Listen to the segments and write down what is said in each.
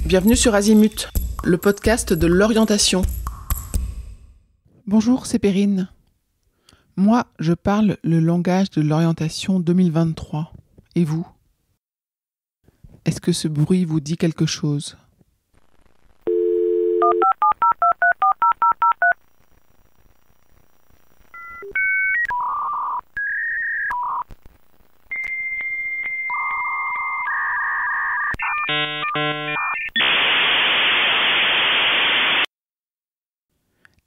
Bienvenue sur Azimut, le podcast de l'orientation. Bonjour, c'est Perrine. Moi, je parle le langage de l'orientation 2023. Et vous ? Est-ce que ce bruit vous dit quelque chose ?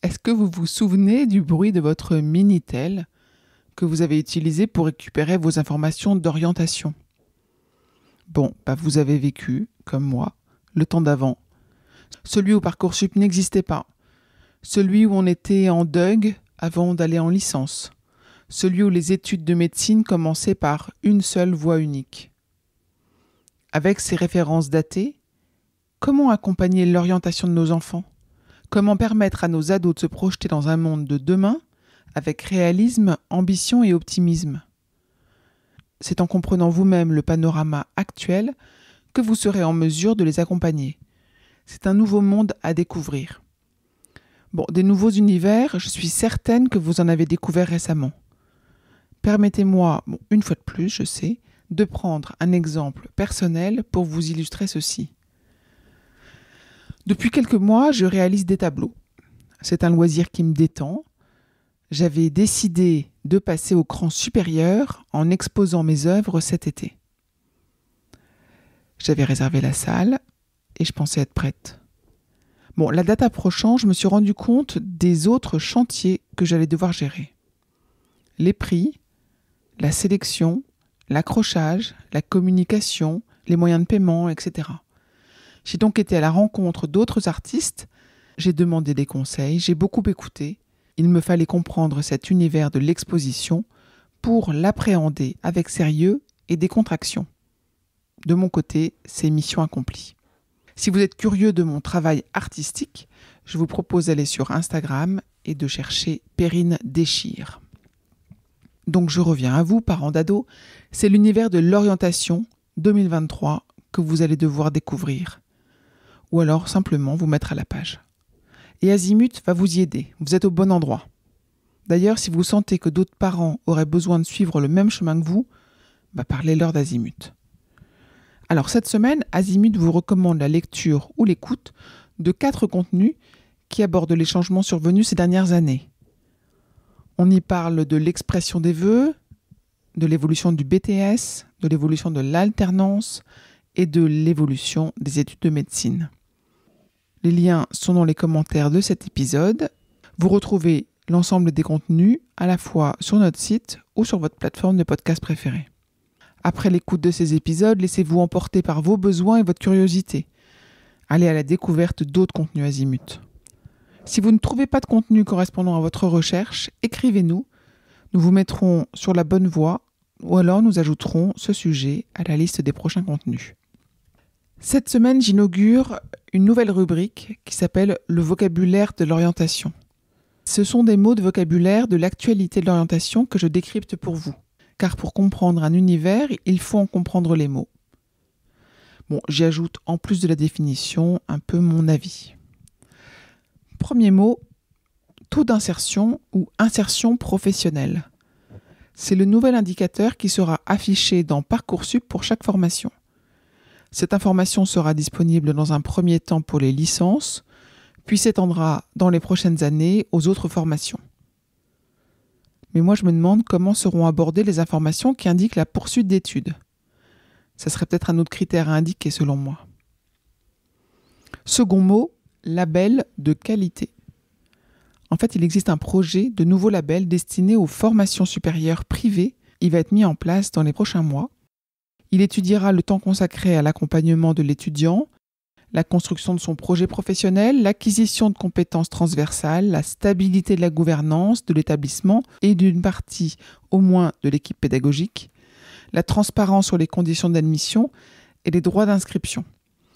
Est-ce que vous vous souvenez du bruit de votre Minitel que vous avez utilisé pour récupérer vos informations d'orientation ? Vous avez vécu, comme moi, le temps d'avant. Celui où Parcoursup n'existait pas. Celui où on était en DUG avant d'aller en licence. Celui où les études de médecine commençaient par une seule voie unique. Avec ces références datées, comment accompagner l'orientation de nos enfants ? Comment permettre à nos ados de se projeter dans un monde de demain avec réalisme, ambition et optimisme ? C'est en comprenant vous-même le panorama actuel que vous serez en mesure de les accompagner. C'est un nouveau monde à découvrir. Des nouveaux univers, je suis certaine que vous en avez découvert récemment. Permettez-moi, une fois de plus, je sais, de prendre un exemple personnel pour vous illustrer ceci. Depuis quelques mois, je réalise des tableaux. C'est un loisir qui me détend. J'avais décidé de passer au cran supérieur en exposant mes œuvres cet été. J'avais réservé la salle et je pensais être prête. La date approchant, je me suis rendu compte des autres chantiers que j'allais devoir gérer. Les prix, la sélection, l'accrochage, la communication, les moyens de paiement, etc. J'ai donc été à la rencontre d'autres artistes, j'ai demandé des conseils, j'ai beaucoup écouté. Il me fallait comprendre cet univers de l'exposition pour l'appréhender avec sérieux et décontraction. De mon côté, c'est mission accomplie. Si vous êtes curieux de mon travail artistique, je vous propose d'aller sur Instagram et de chercher Perrine Déchire. Donc je reviens à vous, parents d'ados, c'est l'univers de l'orientation 2023 que vous allez devoir découvrir. Ou alors simplement vous mettre à la page. Et Azimut va vous y aider, vous êtes au bon endroit. D'ailleurs, si vous sentez que d'autres parents auraient besoin de suivre le même chemin que vous, parlez-leur d'Azimut. Alors cette semaine, Azimut vous recommande la lecture ou l'écoute de 4 contenus qui abordent les changements survenus ces dernières années. On y parle de l'expression des vœux, de l'évolution du BTS, de l'évolution de l'alternance et de l'évolution des études de médecine. Les liens sont dans les commentaires de cet épisode. Vous retrouvez l'ensemble des contenus à la fois sur notre site ou sur votre plateforme de podcast préférée. Après l'écoute de ces épisodes, laissez-vous emporter par vos besoins et votre curiosité. Allez à la découverte d'autres contenus Azimut. Si vous ne trouvez pas de contenu correspondant à votre recherche, écrivez-nous. Nous vous mettrons sur la bonne voie ou alors nous ajouterons ce sujet à la liste des prochains contenus. Cette semaine, j'inaugure une nouvelle rubrique qui s'appelle « Le vocabulaire de l'orientation ». Ce sont des mots de vocabulaire de l'actualité de l'orientation que je décrypte pour vous. Car pour comprendre un univers, il faut en comprendre les mots. J'y ajoute en plus de la définition un peu mon avis. Premier mot, taux d'insertion ou insertion professionnelle. C'est le nouvel indicateur qui sera affiché dans Parcoursup pour chaque formation. Cette information sera disponible dans un premier temps pour les licences, puis s'étendra dans les prochaines années aux autres formations. Mais moi, je me demande comment seront abordées les informations qui indiquent la poursuite d'études. Ça serait peut-être un autre critère à indiquer selon moi. Second mot, label de qualité. En fait, il existe un projet de nouveau label destiné aux formations supérieures privées. Il va être mis en place dans les prochains mois. Il étudiera le temps consacré à l'accompagnement de l'étudiant, la construction de son projet professionnel, l'acquisition de compétences transversales, la stabilité de la gouvernance de l'établissement et d'une partie au moins de l'équipe pédagogique, la transparence sur les conditions d'admission et les droits d'inscription.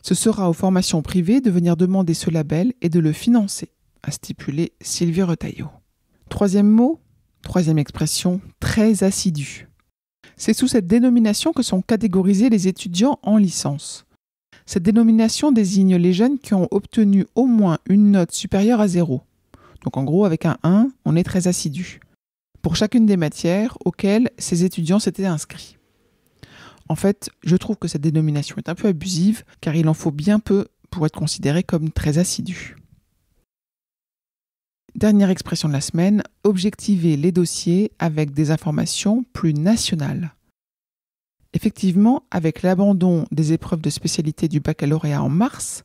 Ce sera aux formations privées de venir demander ce label et de le financer, a stipulé Sylvie Retailleau. Troisième mot, troisième expression, très assidu. C'est sous cette dénomination que sont catégorisés les étudiants en licence. Cette dénomination désigne les jeunes qui ont obtenu au moins une note supérieure à 0. Donc en gros, avec un 1, on est très assidu, pour chacune des matières auxquelles ces étudiants s'étaient inscrits. En fait, je trouve que cette dénomination est un peu abusive, car il en faut bien peu pour être considéré comme très assidu. Dernière expression de la semaine, objectiver les dossiers avec des informations plus nationales. Effectivement, avec l'abandon des épreuves de spécialité du baccalauréat en mars,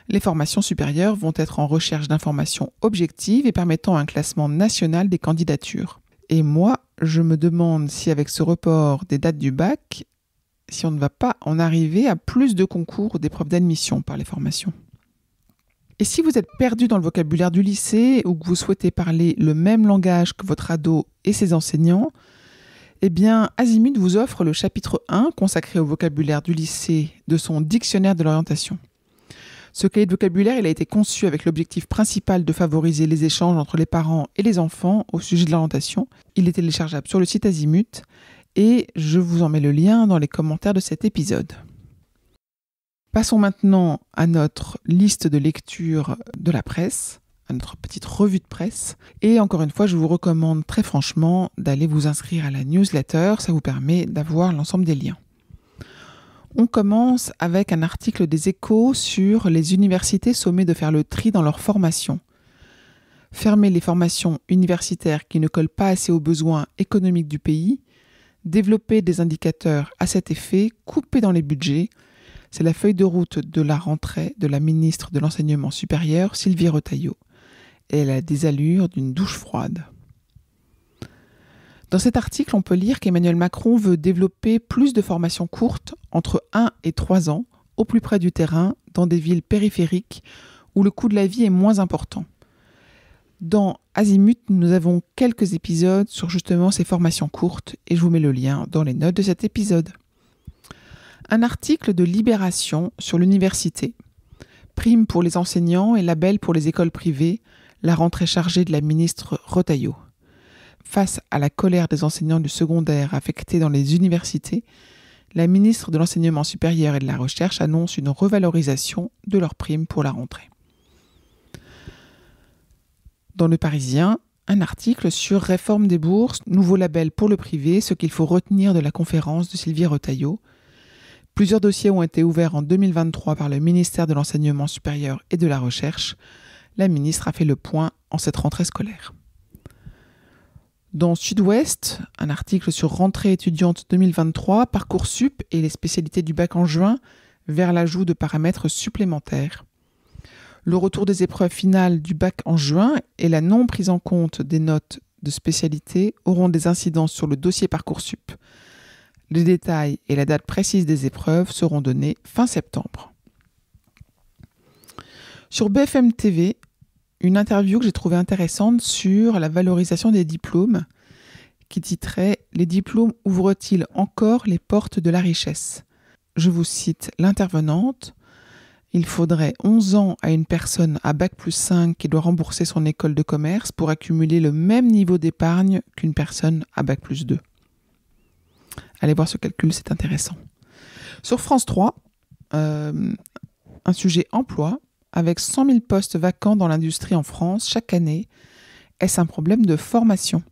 les formations supérieures vont être en recherche d'informations objectives et permettant un classement national des candidatures. Et moi, je me demande si avec ce report des dates du bac, si on ne va pas en arriver à plus de concours ou d'épreuves d'admission par les formations. Et si vous êtes perdu dans le vocabulaire du lycée ou que vous souhaitez parler le même langage que votre ado et ses enseignants, eh bien, Azimut vous offre le chapitre 1 consacré au vocabulaire du lycée de son dictionnaire de l'orientation. Ce cahier de vocabulaire, il a été conçu avec l'objectif principal de favoriser les échanges entre les parents et les enfants au sujet de l'orientation. Il est téléchargeable sur le site Azimut et je vous en mets le lien dans les commentaires de cet épisode. Passons maintenant à notre liste de lecture de la presse, à notre petite revue de presse. Et encore une fois, je vous recommande très franchement d'aller vous inscrire à la newsletter, ça vous permet d'avoir l'ensemble des liens. On commence avec un article des Échos sur les universités sommées de faire le tri dans leur formation. Fermer les formations universitaires qui ne collent pas assez aux besoins économiques du pays, développer des indicateurs à cet effet, couper dans les budgets, c'est la feuille de route de la rentrée de la ministre de l'Enseignement supérieur, Sylvie Retailleau. Et elle a des allures d'une douche froide. Dans cet article, on peut lire qu'Emmanuel Macron veut développer plus de formations courtes, entre 1 et 3 ans, au plus près du terrain, dans des villes périphériques où le coût de la vie est moins important. Dans Azimut, nous avons quelques épisodes sur justement ces formations courtes et je vous mets le lien dans les notes de cet épisode. Un article de Libération sur l'université. Prime pour les enseignants et label pour les écoles privées, la rentrée chargée de la ministre Retailleau. Face à la colère des enseignants du secondaire affectés dans les universités, la ministre de l'Enseignement supérieur et de la Recherche annonce une revalorisation de leurs primes pour la rentrée. Dans Le Parisien, un article sur réforme des bourses, nouveau label pour le privé, ce qu'il faut retenir de la conférence de Sylvie Retailleau. Plusieurs dossiers ont été ouverts en 2023 par le ministère de l'Enseignement supérieur et de la Recherche. La ministre a fait le point en cette rentrée scolaire. Dans Sud-Ouest, un article sur rentrée étudiante 2023, Parcoursup et les spécialités du bac en juin vers l'ajout de paramètres supplémentaires. Le retour des épreuves finales du bac en juin et la non prise en compte des notes de spécialité auront des incidences sur le dossier Parcoursup. Les détails et la date précise des épreuves seront donnés fin septembre. Sur BFM TV, une interview que j'ai trouvée intéressante sur la valorisation des diplômes qui titrait « Les diplômes ouvrent-ils encore les portes de la richesse ?» Je vous cite l'intervenante. « Il faudrait 11 ans à une personne à bac plus 5 qui doit rembourser son école de commerce pour accumuler le même niveau d'épargne qu'une personne à bac plus 2. » Allez voir ce calcul, c'est intéressant. Sur France 3, un sujet emploi, avec 100 000 postes vacants dans l'industrie en France chaque année, est-ce un problème de formation ?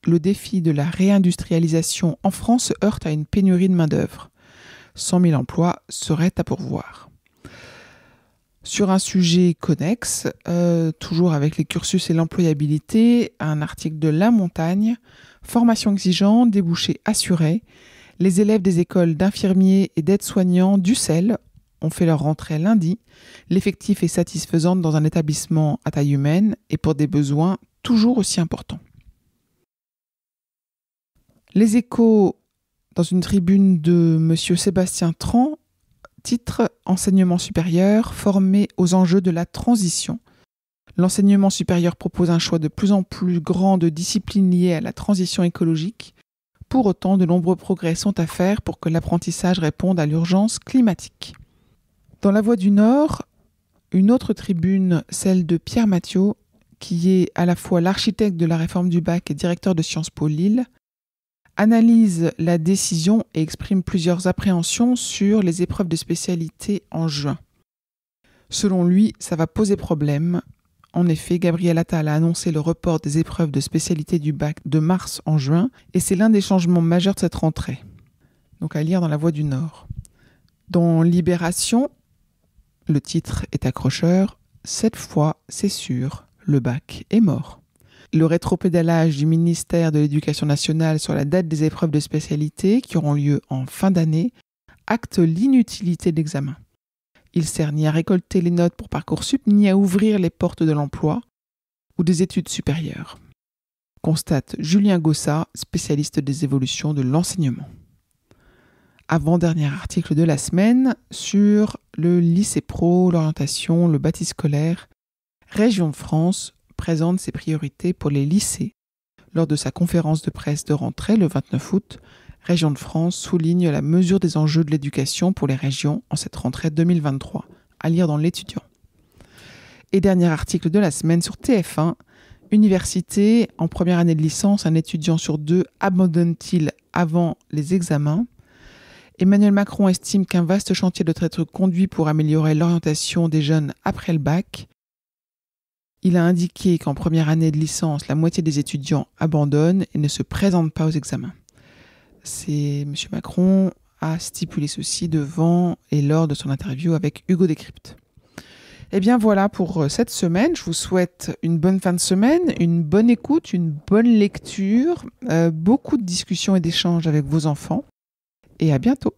Le défi de la réindustrialisation en France se heurte à une pénurie de main-d'œuvre. 100 000 emplois seraient à pourvoir. Sur un sujet connexe, toujours avec les cursus et l'employabilité, un article de La Montagne, formation exigeante, débouchés assurés. Les élèves des écoles d'infirmiers et d'aides-soignants d'UCEL ont fait leur rentrée lundi. L'effectif est satisfaisant dans un établissement à taille humaine et pour des besoins toujours aussi importants. Les Échos, dans une tribune de M. Sébastien Tran, titre « Enseignement supérieur, formé aux enjeux de la transition ». L'enseignement supérieur propose un choix de plus en plus grand de disciplines liées à la transition écologique. Pour autant, de nombreux progrès sont à faire pour que l'apprentissage réponde à l'urgence climatique. Dans La Voix du Nord, une autre tribune, celle de Pierre Mathiot, qui est à la fois l'architecte de la réforme du bac et directeur de Sciences Po Lille, analyse la décision et exprime plusieurs appréhensions sur les épreuves de spécialité en juin. Selon lui, ça va poser problème. En effet, Gabriel Attal a annoncé le report des épreuves de spécialité du bac de mars en juin, et c'est l'un des changements majeurs de cette rentrée. Donc à lire dans La Voix du Nord. Dans Libération, le titre est accrocheur. Cette fois, c'est sûr, le bac est mort. Le rétropédalage du ministère de l'Éducation nationale sur la date des épreuves de spécialité qui auront lieu en fin d'année acte l'inutilité de l'examen. Il sert ni à récolter les notes pour Parcoursup, ni à ouvrir les portes de l'emploi ou des études supérieures, constate Julien Gossat, spécialiste des évolutions de l'enseignement. Avant-dernier article de la semaine sur le lycée pro, l'orientation, le bâti scolaire. Région de France présente ses priorités pour les lycées. Lors de sa conférence de presse de rentrée le 29 août, Région de France souligne la mesure des enjeux de l'éducation pour les régions en cette rentrée 2023, à lire dans l'Étudiant. Et dernier article de la semaine sur TF1, Université, en première année de licence, un étudiant sur 2 abandonne-t-il avant les examens ? Emmanuel Macron estime qu'un vaste chantier doit être conduit pour améliorer l'orientation des jeunes après le bac. Il a indiqué qu'en première année de licence, la moitié des étudiants abandonnent et ne se présentent pas aux examens. M. Macron a stipulé ceci devant et lors de son interview avec Hugo Décrypte. Eh bien voilà pour cette semaine. Je vous souhaite une bonne fin de semaine, une bonne écoute, une bonne lecture, beaucoup de discussions et d'échanges avec vos enfants. Et à bientôt.